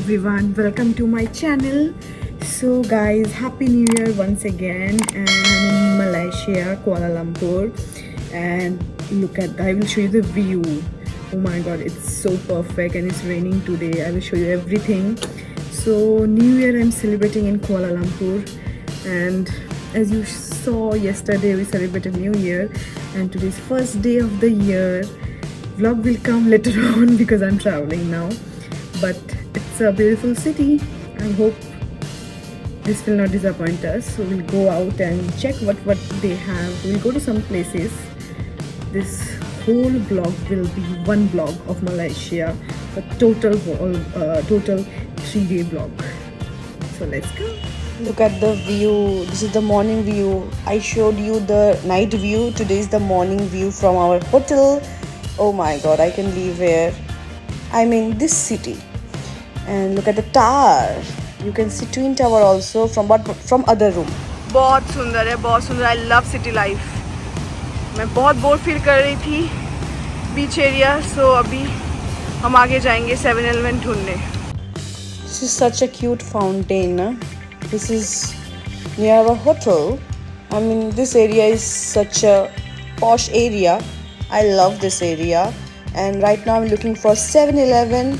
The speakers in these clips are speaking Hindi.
Everyone, welcome to my channel. So guys, happy new year once again, and I'm in Malaysia, Kuala Lumpur, and look at, I will show you the view. Oh my god, it's so perfect, and it's raining today. I will show you everything. So new year I'm celebrating in Kuala Lumpur, and as you saw yesterday we celebrated new year, and today's first day of the year. Vlog will come later on because I'm traveling now, but it's a beautiful city. I hope this will not disappoint us. So we'll go out and check what they have. We'll go to some places. This whole vlog will be one vlog of Malaysia, a total 3-day vlog. So let's go. Look at the view. This is the morning view. I showed you the night view. Today is the morning view from our hotel. Oh my god, I can live here. I'm in this city. And look at the tower. You can see Twin Tower also from other room. बहुत सुंदर है, बहुत सुंदर. I love city life. मैं बहुत बोर फील कर रही थी बीच एरिया, so अभी हम आगे जाएंगे 7-Eleven ढूंढने. This is such a cute fountain. This is near our hotel. I mean, this area is such a posh area. I love this area. And right now I'm looking for 7-Eleven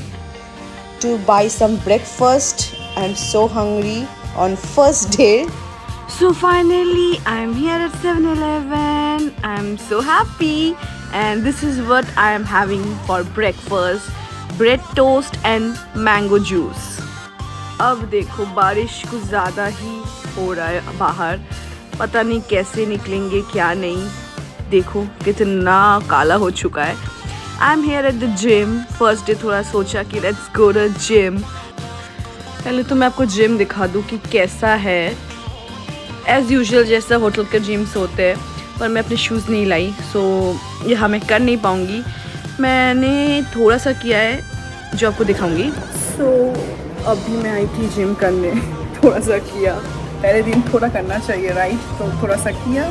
to buy some breakfast. I'm so hungry on first day. So finally I'm here at 7-Eleven. I'm so happy, and this is what I am having for breakfast: bread toast and mango juice. अब देखो बारिश कुछ ज़्यादा ही हो रहा है बाहर, पता नहीं कैसे निकलेंगे क्या नहीं. देखो कितना काला हो चुका है. I'm here at the gym. First day थोड़ा सोचा कि let's go to gym. पहले तो मैं आपको जिम दिखा दूँ कि कैसा है. एज़ यूजुअल जैसा होटल के जिम्स होते हैं, पर मैं अपने शूज़ नहीं लाई, सो यहाँ मैं कर नहीं पाऊँगी. मैंने थोड़ा सा किया है जो आपको दिखाऊँगी. सो अभी मैं आई थी जिम करने. थोड़ा सा किया, पहले दिन थोड़ा करना चाहिए राइट, तो थोड़ा सा किया.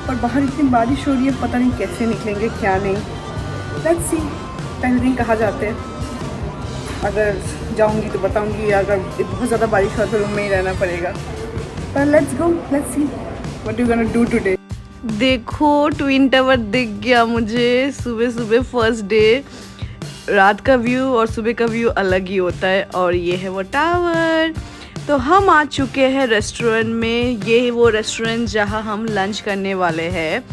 और बाहर इतनी बारिश हो रही है, पता नहीं कैसे निकलेंगे क्या नहीं. लेट्स सी, पहले दिन कहाँ जाते हैं. अगर जाऊंगी तो बताऊंगी, अगर बहुत ज़्यादा बारिश हो तो रूम में ही रहना पड़ेगा. पर let's go, let's see what you gonna do today. देखो ट्विन टावर दिख गया मुझे सुबह सुबह. फर्स्ट डे रात का व्यू और सुबह का व्यू अलग ही होता है. और ये है वो टावर. तो हम आ चुके हैं रेस्टोरेंट में. ये है वो रेस्टोरेंट जहाँ हम लंच करने वाले हैं.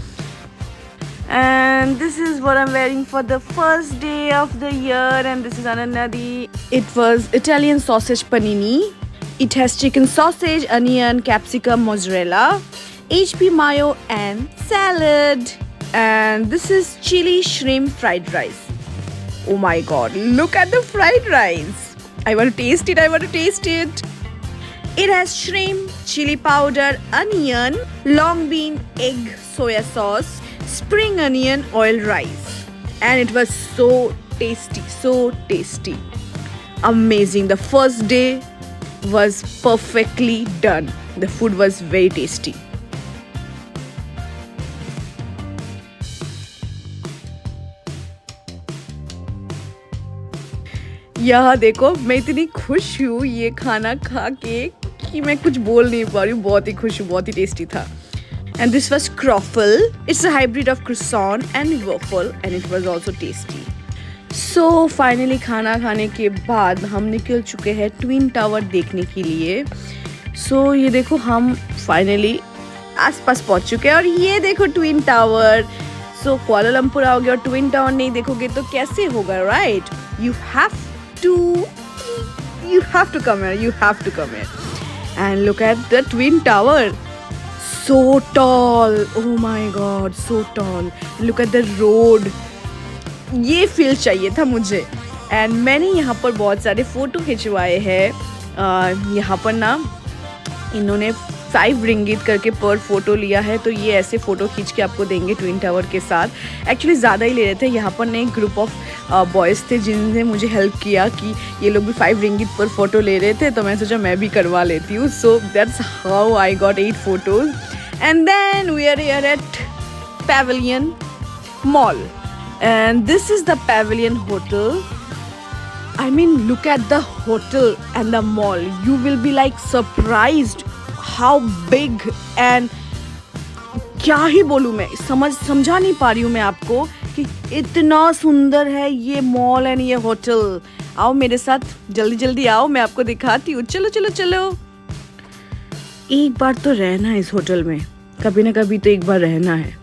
And this is what I'm wearing for the first day of the year. And this is Ananadi. It was Italian sausage panini. It has chicken sausage, onion, capsicum, mozzarella, HP mayo and salad. And this is chili shrimp fried rice. Oh my god, look at the fried rice. I want to taste it. I want to taste it. It has shrimp, chili powder, onion, long bean, egg, soya sauce, spring onion, oil rice, and it was so tasty. Amazing. The first day was perfectly done. The food was very tasty. यहाँ देखो, मैं इतनी खुश हूँ ये खाना खा के कि मैं कुछ बोल नहीं पा रही हूँ. बहुत ही खुश हूँ, बहुत ही टेस्टी था. And this was croffle. It's a hybrid of croissant and waffle and it was also tasty. So finally खाना खाने के बाद हम निकल चुके हैं ट्विन टावर देखने के लिए. So ये देखो, हम फाइनली आसपास पहुंच चुके हैं और ये देखो ट्विन टावर. So कुआलालंपुर आओगे और ट्विन टावर नहीं देखोगे तो कैसे होगा, right? You have to come here. You have to come here and look at the twin tower. So tall. Oh my God, so tall. Look at the road. ये फील चाहिए था मुझे. एंड मैंने यहाँ पर बहुत सारे फ़ोटो खिंचवाए हैं. यहाँ पर ना इन्होंने 5 रिंगिट करके पर फोटो लिया है. तो ये ऐसे फ़ोटो खींच के आपको देंगे ट्विन टावर के साथ. एक्चुअली ज़्यादा ही ले रहे थे. यहाँ पर ना एक ग्रुप ऑफ बॉयज़ थे जिनने मुझे हेल्प किया कि ये लोग भी 5 रिंगिट पर फोटो ले रहे थे. तो मैं सोचा मैं भी करवा लेती हूँ. So that's how I got 8 photos. And then we are here at Pavilion Mall. And this is the Pavilion Hotel. I mean, look at the hotel and the mall. You will be like surprised how big and क्या ही बोलूँ मैं, समझा नहीं पा रही हूँ मैं आपको कि इतना सुंदर है ये मॉल एंड ये होटल. आओ मेरे साथ, जल्दी जल्दी आओ, मैं आपको दिखाती हूँ. चलो चलो चलो. एक बार तो रहना है इस होटल में, कभी ना कभी तो एक बार रहना है.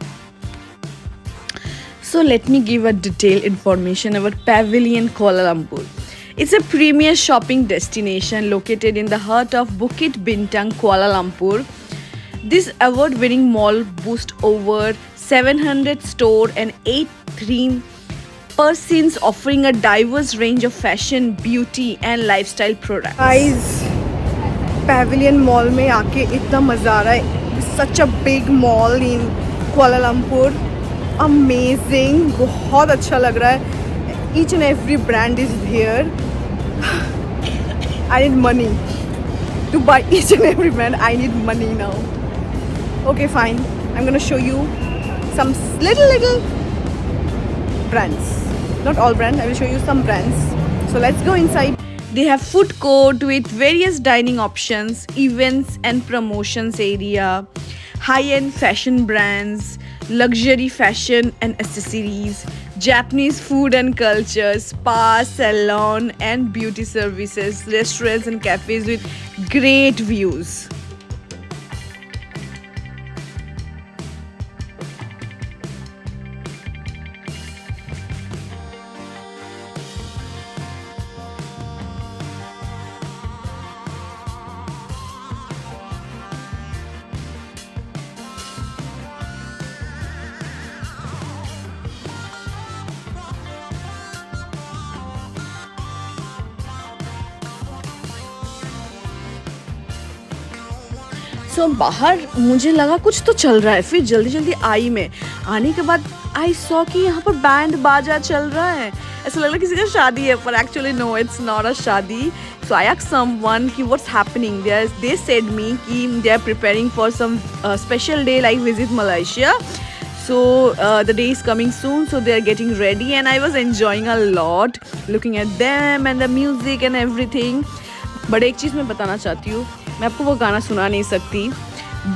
So let me give a detailed information about Pavilion Kuala Lumpur. It's a premier shopping destination located in the heart of Bukit Bintang, Kuala Lumpur. This award-winning mall boasts over 700 stores and 8 theme persons offering a diverse range of fashion, beauty and lifestyle products. Guys, Pavilion Mall में आके इतना मज़ा आ रहा है. Such a big mall in Kuala Lumpur. Amazing, बहुत अच्छा लग रहा है. Each and every brand is here. I need money to buy each and every brand. I need money now. Okay, fine. I'm gonna show you some little brands. Not all brands. I will show you some brands. So let's go inside. They have food court with various dining options, events and promotions area, high-end fashion brands, luxury fashion and accessories, Japanese food and culture, spa, salon and beauty services, restaurants and cafes with great views. सो बाहर मुझे लगा कुछ तो चल रहा है, फिर जल्दी जल्दी आई मैं. आने के बाद आई सॉ कि यहाँ पर बैंड बाजा चल रहा है. ऐसा लग रहा है किसी का शादी है, पर actually no, it's not a shaadi. So I asked someone कि what's happening there. They said me कि they are preparing for some special day like visit Malaysia. So the day is coming soon, so they are getting ready and I was enjoying a lot looking at them and the music and everything. But एक चीज़ मैं बताना चाहती हूँ, मैं आपको वो गाना सुना नहीं सकती,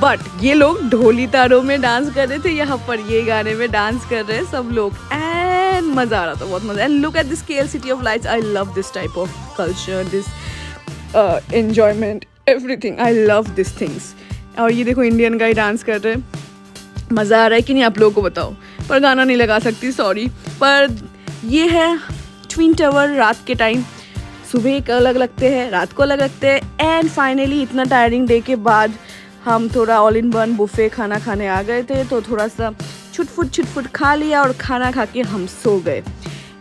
बट ये लोग ढोली तारों में डांस कर रहे थे. यहाँ पर ये गाने में डांस कर रहे हैं सब लोग एंड मज़ा आ रहा था, बहुत मज़ा. And look at this KL city of lights. I love this type of culture, this enjoyment, everything. I love this things. और ये देखो इंडियन गाय डांस कर रहे हैं. मज़ा आ रहा है कि नहीं आप लोगों को बताओ, पर गाना नहीं लगा सकती, सॉरी. पर ये है ट्विन टावर रात के टाइम. सुबह एक अलग लगते हैं, रात को अलग लगते हैं. एंड फाइनली इतना टायरिंग डे के बाद हम थोड़ा ऑल इन वन बुफे खाना खाने आ गए थे, तो थोड़ा सा छुटफुट खा लिया और खाना खा के हम सो गए.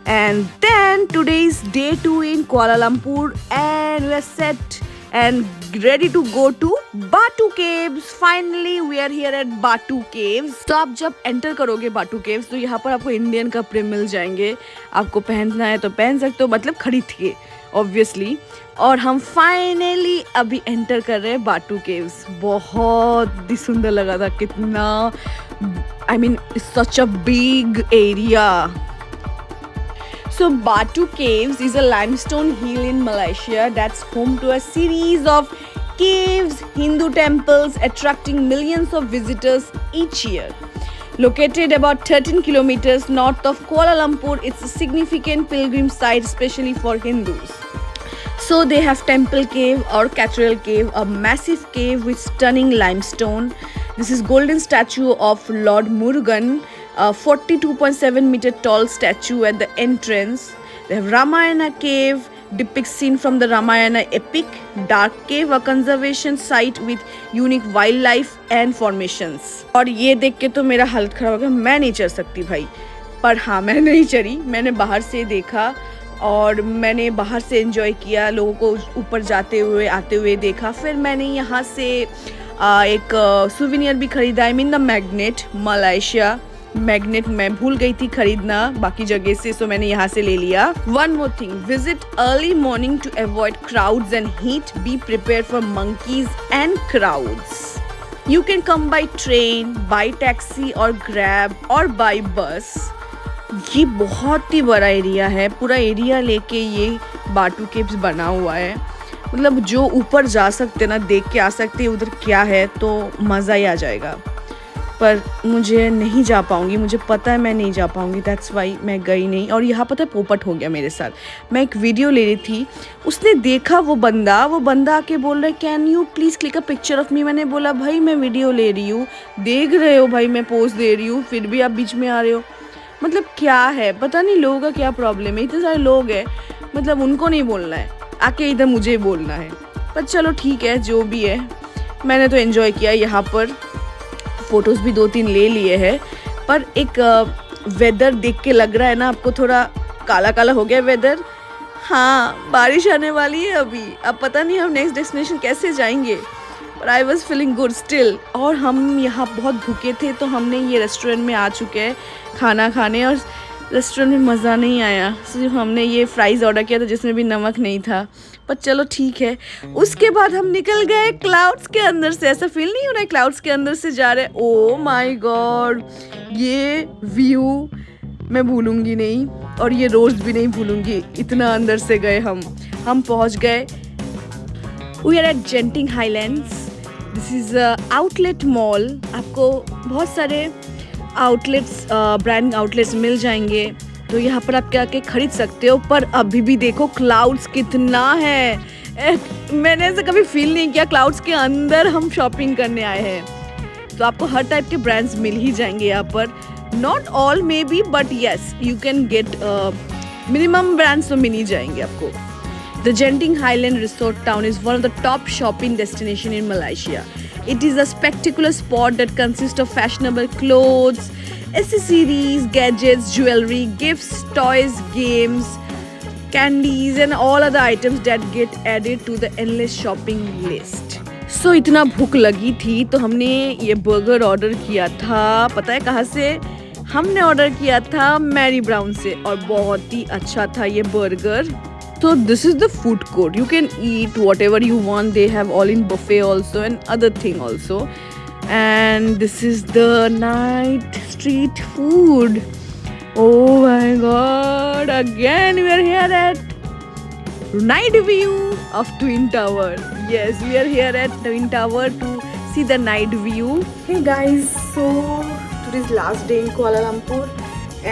And then today is day 2 in Kuala Lumpur and we are set and ready to go to Batu Caves. Finally we are here at Batu Caves. तो आप जब एंटर करोगे Batu Caves तो यहाँ पर आपको इंडियन कपड़े मिल जाएंगे. आपको पहनना है तो पहन सकते हो, मतलब खरीद के ऑब्वियसली. और हम फाइनली अभी एंटर कर रहे हैं बाटू केव्स। बहुत ही सुंदर लगा था, कितना I mean such a big area. So Batu Caves is a limestone hill in Malaysia that's home to a series of caves, Hindu temples attracting millions of visitors each year. Located about 13 kilometers north of Kuala Lumpur, it's a significant pilgrim site especially for Hindus. So they have Temple Cave or Cathedral Cave, a massive cave with stunning limestone. This is golden statue of Lord Murugan, a 42.7 meter tall statue at the entrance. They have Ramayana Cave, depicts scene from the Ramayana epic. Dark Cave, a conservation site with unique wildlife and formations. और ये देख के तो मेरा हालत खराब हो गया, मैं नहीं चढ़ सकती भाई। पर हाँ, मैं नहीं चढ़ी, मैंने बाहर से देखा और मैंने बाहर से एंजॉय किया, लोगों को ऊपर जाते हुए आते हुए देखा। फिर मैंने यहाँ से एक सुवेनियर भी खरीदा, I mean the magnet, Malaysia magnet मैं भूल गई थी खरीदना बाकी जगह से, सो मैंने यहाँ से ले लिया। One more thing, visit early morning to avoid crowds and heat, be prepared for monkeys and crowds. You can come by train, by taxi और ग्रैब और बाई बस। ये बहुत ही बड़ा एरिया है, पूरा एरिया लेके ये बाटू केव्स बना हुआ है। मतलब जो ऊपर जा सकते ना, देख के आ सकते हैं उधर क्या है, तो मज़ा ही आ जाएगा। पर मुझे नहीं जा पाऊँगी, मुझे पता है मैं नहीं जा पाऊँगी, दैट्स वाई मैं गई नहीं। और यहाँ पता है पोपट हो गया मेरे साथ। मैं एक वीडियो ले रही थी, उसने देखा वो बंदा आके बोल रहा है can you please click a picture of me. मैंने बोला भाई मैं वीडियो ले रही हूँ, देख रहे हो भाई मैं पोज दे रही हूँ, फिर भी आप बीच में आ रहे हो। मतलब क्या है, पता नहीं लोगों का क्या प्रॉब्लम है। इतने सारे लोग हैं, मतलब उनको नहीं बोलना है, आके इधर मुझे बोलना है। पर चलो ठीक है, जो भी है। मैंने तो एंजॉय किया यहाँ पर, फ़ोटोज़ भी 2-3 ले लिए हैं। पर एक वेदर देख के लग रहा है ना आपको, थोड़ा काला काला हो गया वेदर। हाँ, बारिश आने वाली है अभी, अब पता नहीं हम नेक्स्ट डेस्टिनेशन कैसे जाएंगे। पर I was feeling good still. और हम यहाँ बहुत भूखे थे, तो हमने ये रेस्टोरेंट में आ चुके हैं खाना खाने, और रेस्टोरेंट में मज़ा नहीं आया। सिर्फ हमने ये फ्राइज़ ऑर्डर किया था जिसमें भी नमक नहीं था, पर चलो ठीक है। उसके बाद हम निकल गए क्लाउड्स के अंदर से। ऐसा फील नहीं हो रहा है क्लाउड्स के अंदर से जा रहे। ओ माय गॉड, ये व्यू मैं भूलूंगी नहीं, और ये रोज़ भी नहीं भूलूंगी। इतना अंदर से गए हम पहुँच गए। We are at Genting Highlands. This is outlet mall. आपको बहुत सारे आउटलेट्स, ब्रांड आउटलेट्स मिल जाएंगे, तो यहाँ पर आप क्या के खरीद सकते हो। पर अभी भी देखो क्लाउड्स कितना है, मैंने ऐसा कभी फील नहीं किया क्लाउड्स के अंदर हम शॉपिंग करने आए हैं। तो आपको हर टाइप के ब्रांड्स मिल ही जाएंगे यहाँ पर, not all may be, but yes you can get minimum brands तो मिल ही जाएंगे आपको। The Genting Highland Resort Town is one of the top shopping destinations in Malaysia. It is a spectacular spot that consists of fashionable clothes, accessories, gadgets, jewelry, gifts, toys, games, candies and all other items that get added to the endless shopping list. So इतना भूख लगी थी तो हमने ये बर्गर ऑर्डर किया था। पता है कहाँ से? हमने ऑर्डर किया था मैरी ब्राउन से, और बहुत ही अच्छा था ये burger. So this is the food court. You can eat whatever you want. They have all in buffet also and other thing also. And this is the night street food. Oh my god. Again we are here at night view of Twin Tower. Yes, we are here at Twin Tower to see the night view. Hey guys, so today is last day in Kuala Lumpur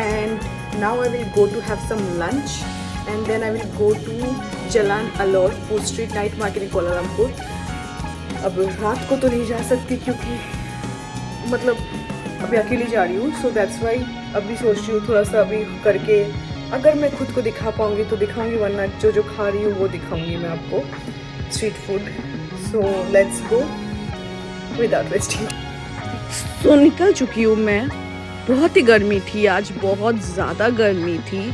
and now I will go to have some lunch. And then I will go to Jalan Alor Food Street Night Market in Kuala Lumpur. अब रात को तो नहीं जा सकती क्योंकि मतलब अभी अकेली जा रही हूँ, so that's why अभी सोच रही हूँ थोड़ा सा अभी करके अगर मैं खुद को दिखा पाऊँगी तो दिखाऊँगी, वरना जो खा रही हूँ वो दिखाऊँगी मैं आपको, street food. So let's go without wasting. So निकल चुकी हूँ मैं। बहुत ही गर्मी थी आज, बहुत ज़्यादा गर्मी थी,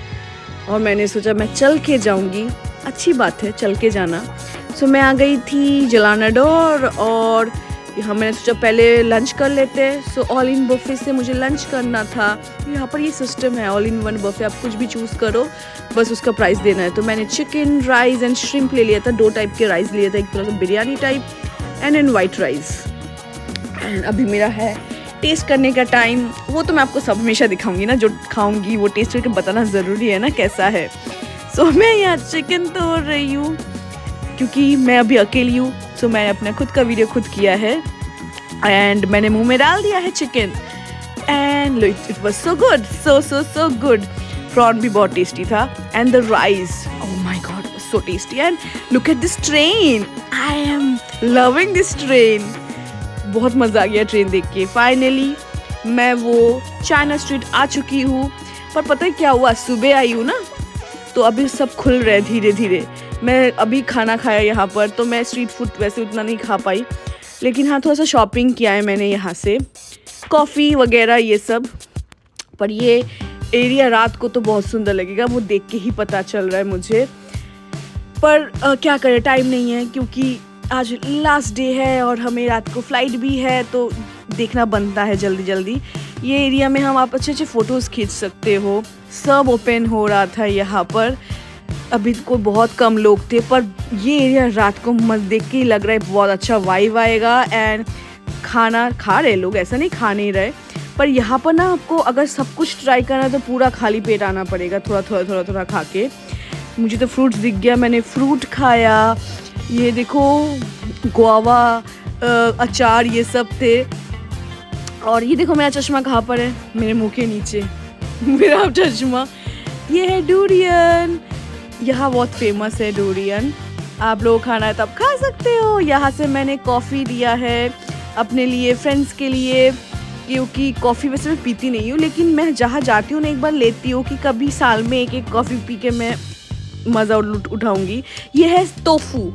और मैंने सोचा मैं चल के जाऊंगी। अच्छी बात है चल के जाना। सो मैं आ गई थी जलानाडोर, और यहाँ मैंने सोचा पहले लंच कर लेते हैं, सो ऑल इन बुफे से मुझे लंच करना था। यहाँ पर ये सिस्टम है ऑल इन वन बुफे, आप कुछ भी चूज़ करो, बस उसका प्राइस देना है। तो मैंने चिकन, राइस एंड श्रिम्प ले लिया था, 2 टाइप के राइस लिए थे, एक थोड़ा सा biryani type and and white rice. And अभी मेरा है टेस्ट करने का टाइम। वो तो मैं आपको सब हमेशा दिखाऊंगी ना, जो खाऊंगी वो टेस्ट करके बताना ज़रूरी है ना कैसा है। सो मैं यहाँ चिकन तोड़ रही हूँ क्योंकि मैं अभी अकेली हूँ, सो मैं अपना खुद का वीडियो खुद किया है एंड मैंने मुंह में डाल दिया है chicken and it was so good, so good. Prawn भी बहुत टेस्टी था and the rice, oh my god, so tasty. And look at this train, I am loving this train. बहुत मज़ा आ गया ट्रेन देख के। फाइनली मैं वो चाइना स्ट्रीट आ चुकी हूँ, पर पता है क्या हुआ, सुबह आई हूँ ना तो अभी सब खुल रहे धीरे धीरे। मैं अभी खाना खाया यहाँ पर, तो मैं स्ट्रीट फूड वैसे उतना नहीं खा पाई, लेकिन हाँ थोड़ा सा शॉपिंग किया है मैंने यहाँ से, कॉफ़ी वगैरह ये सब। पर ये एरिया रात को तो बहुत सुंदर लगेगा, वो देख के ही पता चल रहा है मुझे। पर क्या करें, टाइम नहीं है क्योंकि आज लास्ट डे है और हमें रात को फ्लाइट भी है, तो देखना बनता है जल्दी जल्दी। ये एरिया में हम आप अच्छे फ़ोटोज़ खींच सकते हो। सब ओपन हो रहा था यहाँ पर, अभी को बहुत कम लोग थे, पर ये एरिया रात को मस्त देख के ही लग रहा है बहुत अच्छा वाइब आएगा। एंड खाना खा रहे लोग, ऐसा नहीं खा नहीं रहे, पर यहाँ पर ना आपको अगर सब कुछ ट्राई करना है तो पूरा खाली पेट आना पड़ेगा, थोड़ा खा के। मुझे तो फ्रूट्स दिख गया, मैंने फ्रूट खाया। ये देखो गुआवा, अचार ये सब थे। और ये देखो मेरा चश्मा कहाँ पर है, मेरे मुंह के नीचे मेरा चश्मा। ये है डूरियन, यहाँ बहुत फेमस है डूरियन, आप लोग खाना है तब खा सकते हो। यहाँ से मैंने कॉफ़ी लिया है अपने लिए, फ्रेंड्स के लिए, क्योंकि कॉफ़ी वैसे मैं पीती नहीं हूँ, लेकिन मैं जहाँ जाती हूँ ना एक बार लेती हूँ कि कभी साल में एक कॉफ़ी पी के मैं मज़ा उठाऊँगी। ये है tofu,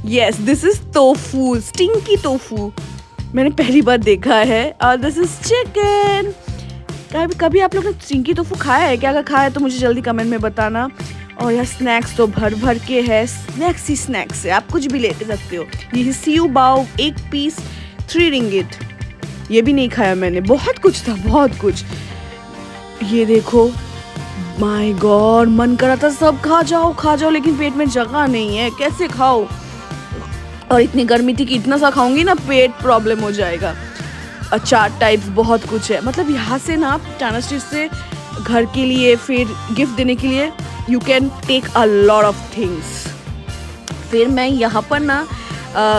yes this is tofu, stinky tofu, मैंने पहली बार देखा है। और दिस इज़ चिकन। कभी आप लोग ने स्टिंकी टोफू खाया है क्या? अगर खाया है तो मुझे जल्दी कमेंट में बताना। और यह स्नैक्स तो भर भर के है, स्नैक्स ही स्नैक्स है, आप कुछ भी ले सकते हो। ये सीयू बाओ 1 पीस 3 रिंगिट, ये भी नहीं खाया मैंने, बहुत कुछ था, बहुत कुछ। ये देखो माय गॉड, मन करा था सब खा जाओ, लेकिन पेट में जगह नहीं है, कैसे खाओ। और इतनी गर्मी थी कि इतना सा खाऊंगी ना पेट प्रॉब्लम हो जाएगा। अचार टाइप्स बहुत कुछ है, मतलब यहाँ से ना आप चाइना स्ट्रीट से घर के लिए फिर गिफ्ट देने के लिए you can take a lot of things. फिर मैं यहाँ पर ना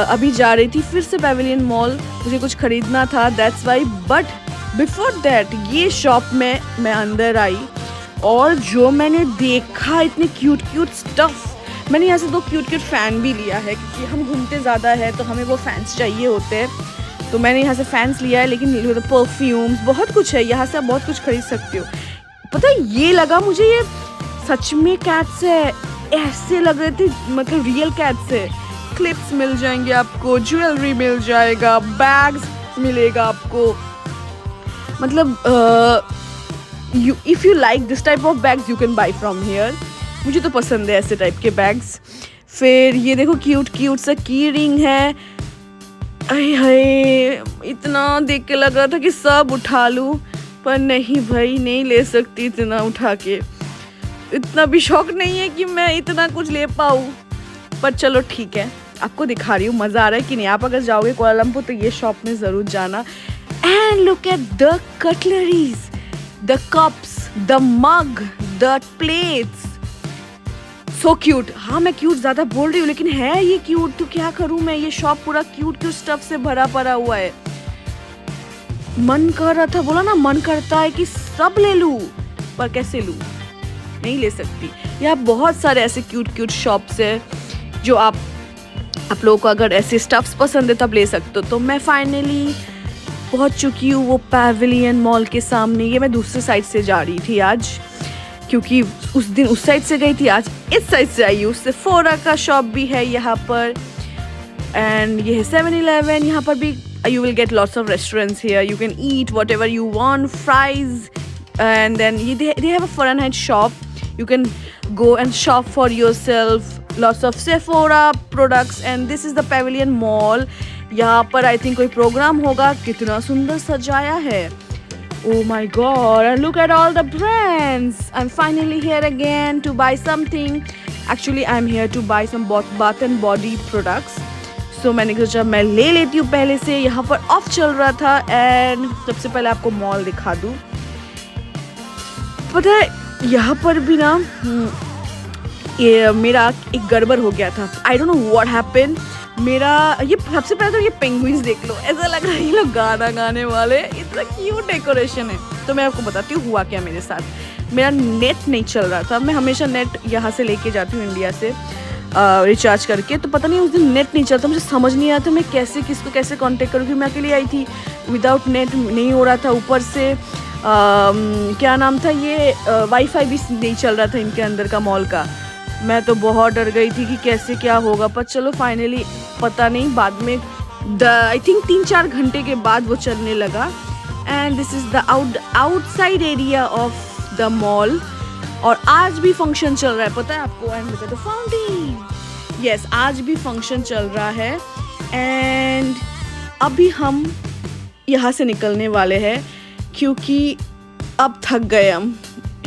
अभी जा रही थी फिर से पैवेलियन मॉल, मुझे कुछ खरीदना था, that's why. But before that ये शॉप में मैं अंदर आई और जो मैंने देखा इतने क्यूट स्टफ़। मैंने यहाँ से 2 क्यूट फ़ैन भी लिया है क्योंकि हम घूमते ज़्यादा है तो हमें वो फ़ैन्स चाहिए होते हैं, तो मैंने यहाँ से फ़ैन्स लिया है। लेकिन परफ्यूम्स बहुत कुछ है, यहाँ से आप बहुत कुछ खरीद सकते हो। पता है ये लगा मुझे ये सच में कैट्स है, ऐसे लग रहे थे, मतलब रियल कैट्स है। क्लिप्स मिल जाएंगे आपको, ज्वेलरी मिल जाएगा, बैग्स मिलेगा आपको, मतलब if you like this type of bags you can buy from here. मुझे तो पसंद है ऐसे टाइप के बैग्स। फिर ये देखो क्यूट सा की रिंग है, अरे इतना देख के लग रहा था कि सब उठा लूँ, पर नहीं भाई, नहीं ले सकती इतना उठा के, इतना भी शौक नहीं है कि मैं इतना कुछ ले पाऊँ। पर चलो ठीक है, आपको दिखा रही हूँ, मज़ा आ रहा है कि नहीं। आप अगर जाओगे कुआलालंपुर तो ये शॉप में ज़रूर जाना। And look at the cutleries, the cups, the mug, the plates, so cute. हाँ मैं क्यूट ज़्यादा बोल रही हूँ लेकिन है ये क्यूट, तो क्या करूँ मैं, ये शॉप पूरा क्यूट स्टफ से भरा पड़ा हुआ है। मन कर रहा था, बोला ना मन करता है कि सब ले लूँ, पर कैसे लूँ, नहीं ले सकती। यहाँ बहुत सारे ऐसे क्यूट शॉप्स है जो आप लोगों को अगर ऐसे स्टफ्स पसंद है तब ले सकते हो। तो मैं फाइनली पहुँच चुकी हूँ वो पैवेलियन मॉल के सामने। ये मैं दूसरी साइड से जा रही थी आज, क्योंकि उस दिन उस साइड से गई थी, आज इस साइड से आई हूँ। सेफोरा का शॉप भी है यहाँ पर, एंड ये है 7-Eleven। यहाँ पर भी you will get lots of restaurants here, you can eat whatever you want, fries, and then they have a Fahrenheit shop, you can go and shop for yourself, lots of Sephora products। and this is the Pavilion Mall। यहाँ पर आई थिंक कोई प्रोग्राम होगा, कितना सुंदर सजाया है। Oh my god, and look at all the brands. I'm finally here again to buy something. Actually, I'm here to buy some bath and body products. So मैंने सोचा मैं ले लेती हूँ पहले से, यहाँ पर ऑफ चल रहा था। एंड सबसे पहले आपको मॉल दिखा दूँ। पता है यहाँ पर भी ना ये मेरा एक गड़बड़ हो गया था। I don't know what happened. मेरा ये सबसे पहले तो ये पेंगुइन्स देख लो, ऐसा लग रहा है ये लोग गाना गाने वाले, इतना क्यूट डेकोरेशन है। तो मैं आपको बताती हूँ हुआ क्या मेरे साथ। मेरा नेट नहीं चल रहा था। मैं हमेशा नेट यहाँ से लेके जाती हूँ इंडिया से रिचार्ज करके। तो पता नहीं उस दिन नेट नहीं चलता, मुझे समझ नहीं आया था मैं कैसे किसको कैसे कांटेक्ट करूँ, क्योंकि मैं अकेले आई थी, विदाउट नेट नहीं हो रहा था। ऊपर से क्या नाम था ये वाईफाई भी नहीं चल रहा था इनके अंदर का मॉल का। मैं तो बहुत डर गई थी कि कैसे क्या होगा, पर चलो फाइनली पता नहीं बाद में आई थिंक 3-4 घंटे के बाद वो चलने लगा। And this is the outside area of the mall. और आज भी फंक्शन चल रहा है, पता है आपको। And look at the fountain. Yes, आज भी फंक्शन चल रहा है। एंड अभी हम यहाँ से निकलने वाले हैं, क्योंकि अब थक गए हम,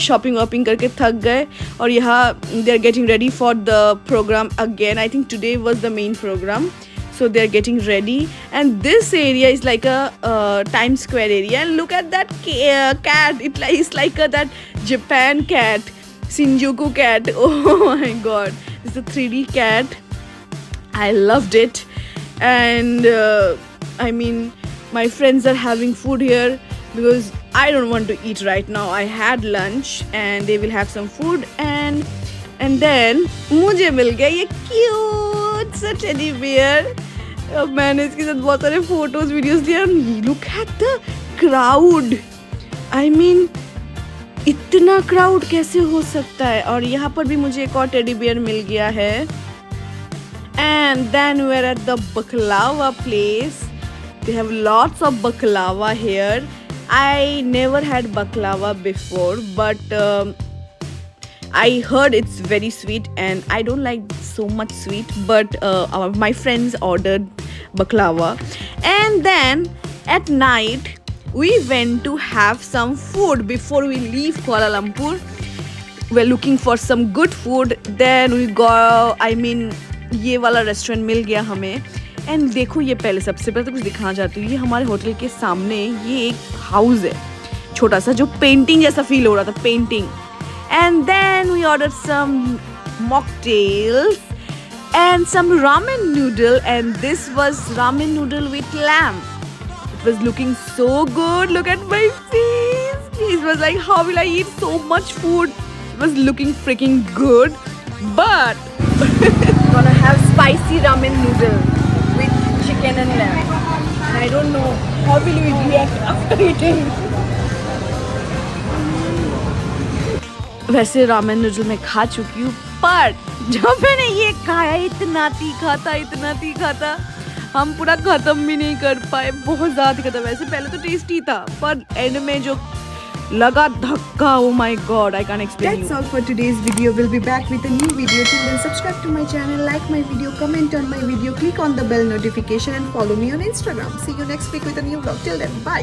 शॉपिंग वॉपिंग करके थक गए। और यहाँ they are getting ready for the program again. I think today was the main program, so they are getting ready. And this area is like a Times Square area. And look at that cat. It's like that Japan cat, Shinjuku cat. Oh my god, it's a 3D cat. I loved it. And I mean, my friends are having food here because I don't want to eat right now. I had lunch and they will have some food. And then मुझे मिल गया ये cute सा teddy bear. अब मैंने इसके साथ बहुत सारे फोटोज वीडियोस दिए। Look at the crowd, I mean इतना क्राउड कैसे हो सकता है। और यहाँ पर भी मुझे एक और टेडी बियर मिल गया है। And then we are at the baklava place. They have lots of baklava here. I never had baklava before, but I heard it's very sweet and I don't like so much sweet, but my friends ordered baklava. And then at night we went to have some food before we leave Kuala Lumpur. We're looking for some good food. Then we go, I mean ये वाला रेस्टोरेंट मिल गया हमें। एंड देखो ये पहले सबसे पहले तो कुछ दिखाना चाहती हूँ। ये हमारे होटल के सामने ये एक हाउस है छोटा सा, जो पेंटिंग जैसा फील हो रहा था, painting. And then we ordered some mocktails and some ramen noodle, and this was ramen noodle with lamb. It was looking so good. Look at my face. It was like, how will I eat so much food? It was looking freaking good. But gonna have spicy ramen noodle with chicken and lamb. And I don't know how will we react after eating. वैसे रामेन नूडल मैं खा चुकी हूँ, पर जब मैंने ये खाया इतना तीखा था, हम पूरा खत्म भी नहीं कर पाए। बहुत ज़्यादा तीखा था। वैसे पहले तो टेस्टी था, पर एंड में जो लगा धक्का, oh my god, I can't explain you. That's all for today's video. We'll be back with a new video. Till then, subscribe to my channel, like my video, comment on my video, click on the bell notification and follow me on Instagram. See you next week with a new vlog. Till then, bye.